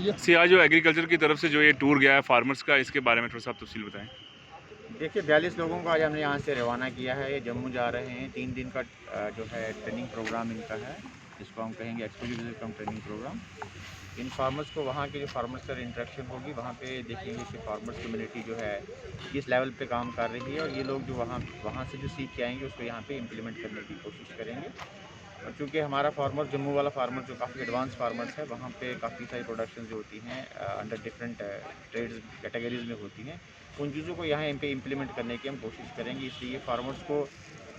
भैया। सिया जो एग्रीकल्चर की तरफ से जो ये टूर गया है फार्मर्स का, इसके बारे में थोड़ा सा आप तफसील बताएं। देखिए 42 लोगों को आज हमने यहाँ से रवाना किया है। ये जम्मू जा रहे हैं। 3 दिन का जो है ट्रेनिंग प्रोग्राम इनका है, जिसको हम कहेंगे एक्सपोजर कम ट्रेनिंग प्रोग्राम। इन फार्मर्स को वहाँ के जो फार्मर्स से इंटरेक्शन होगी, वहाँ पे देखेंगे कि फार्मर्स कम्युनिटी जो है किस लेवल पे काम कर रही है, और ये लोग जो वहाँ से जो सीख के आएंगे उसको यहाँ पे इम्प्लीमेंट करने की कोशिश करेंगे। और चूँकि हमारा फार्मर जम्मू वाला फार्मर जो काफ़ी एडवांस फार्मर्स है, वहाँ पे काफ़ी सारी प्रोडक्शन जो होती हैं अंडर डिफरेंट ट्रेड्स कैटेगरीज में होती हैं, उन चीज़ों को यहाँ पे इम्प्लीमेंट करने की हम कोशिश करेंगे। इसलिए फार्मर्स को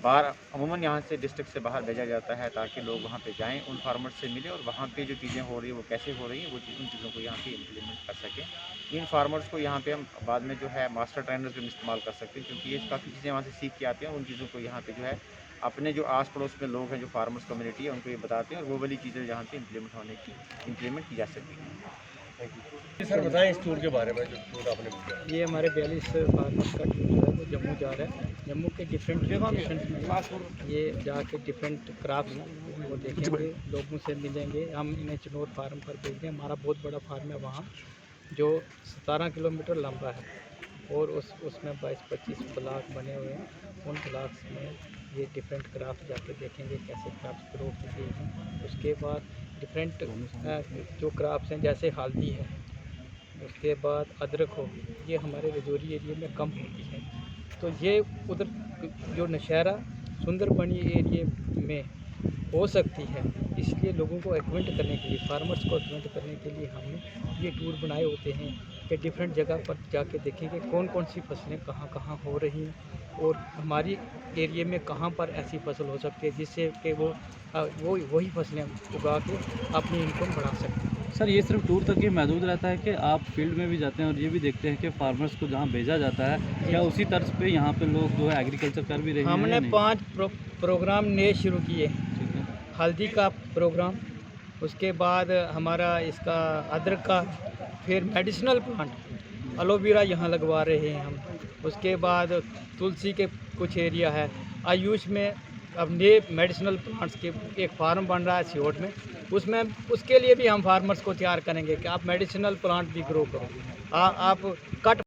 बाहर अमूमन यहाँ से डिस्ट्रिक्ट से बाहर भेजा जाता है, ताकि लोग वहाँ पे जाएं, उन फार्मर्स से मिलें, और वहाँ पे जो चीज़ें हो रही है वो कैसे हो रही हैं, वो उन चीज़ों को यहाँ पे इम्प्लीमेंट कर सकें। इन फार्मर्स को यहाँ पे हम बाद में जो है मास्टर ट्रेनर्स में इस्तेमाल कर सकते हैं, क्योंकि ये काफ़ी चीज़ें वहाँ से सीख के आते हैं। उन चीज़ों को यहाँ पे जो है अपने जो आस पड़ोस में लोग हैं, जो फार्मर्स कम्युनिटी है, उनको ये बताते हैं, और वो वाली चीज़ें यहाँ पे इम्प्लीमेंट की जा सकती हैं। सर बताएं इस टूर के बारे में, जो टूर आपने किया। ये हमारे 42 फार्मर्स का टूर जो है वो जम्मू जा रहा है। जम्मू के डिफरेंट लोकेशन ये जाके डिफरेंट क्राफ्ट वो देखेंगे, लोगों से मिलेंगे। हम इन्हें चिनौर फार्म पर भेजेंगे। हमारा बहुत बड़ा फार्म है वहाँ, जो 17 किलोमीटर लंबा है, और उसमें 22-25 ब्लॉक बने हुए हैं। उन ब्लॉक्स में ये डिफरेंट क्राफ्ट जाके देखेंगे कैसे क्राफ्ट ग्रो की गई हैं। उसके बाद डिफरेंट जो क्राफ्ट्स हैं, जैसे हल्दी है, उसके बाद अदरक हो, ये हमारे रजौरी एरिया में कम होती है, तो ये उधर जो नौशहरा सुंदरबनी एरिया में हो सकती है। इसलिए लोगों को एक्वेंट करने के लिए, फार्मर्स को एक्वेंट करने के लिए हमने ये टूर बनाए होते हैं कि डिफरेंट जगह पर जाके देखेंगे कौन कौन सी फसलें कहाँ कहाँ हो रही हैं, और हमारी एरिया में कहाँ पर ऐसी फसल हो सकती है जिससे कि वो वही फसलें उगा के अपनी इनकम बढ़ा सकते हैं। सर ये सिर्फ टूर तक ही महदूद रहता है कि आप फील्ड में भी जाते हैं और ये भी देखते हैं कि फार्मर्स को जहाँ भेजा जाता है, क्या उसी तर्ज पे यहाँ पे लोग जो है एग्रीकल्चर कर भी रहे हैं? हमने 5 प्रोग्राम नए शुरू किए हैं। ठीक है। हल्दी का प्रोग्राम, उसके बाद हमारा इसका अदरक का, फिर मेडिसिनल प्लांट एलोवेरा यहाँ लगवा रहे हैं हम। उसके बाद तुलसी के कुछ एरिया है। आयुष में अब नए मेडिसिनल प्लांट्स के एक फार्म बन रहा है सियोट में, उसके लिए भी हम फार्मर्स को तैयार करेंगे कि आप मेडिसिनल प्लांट भी ग्रो करो। आप कट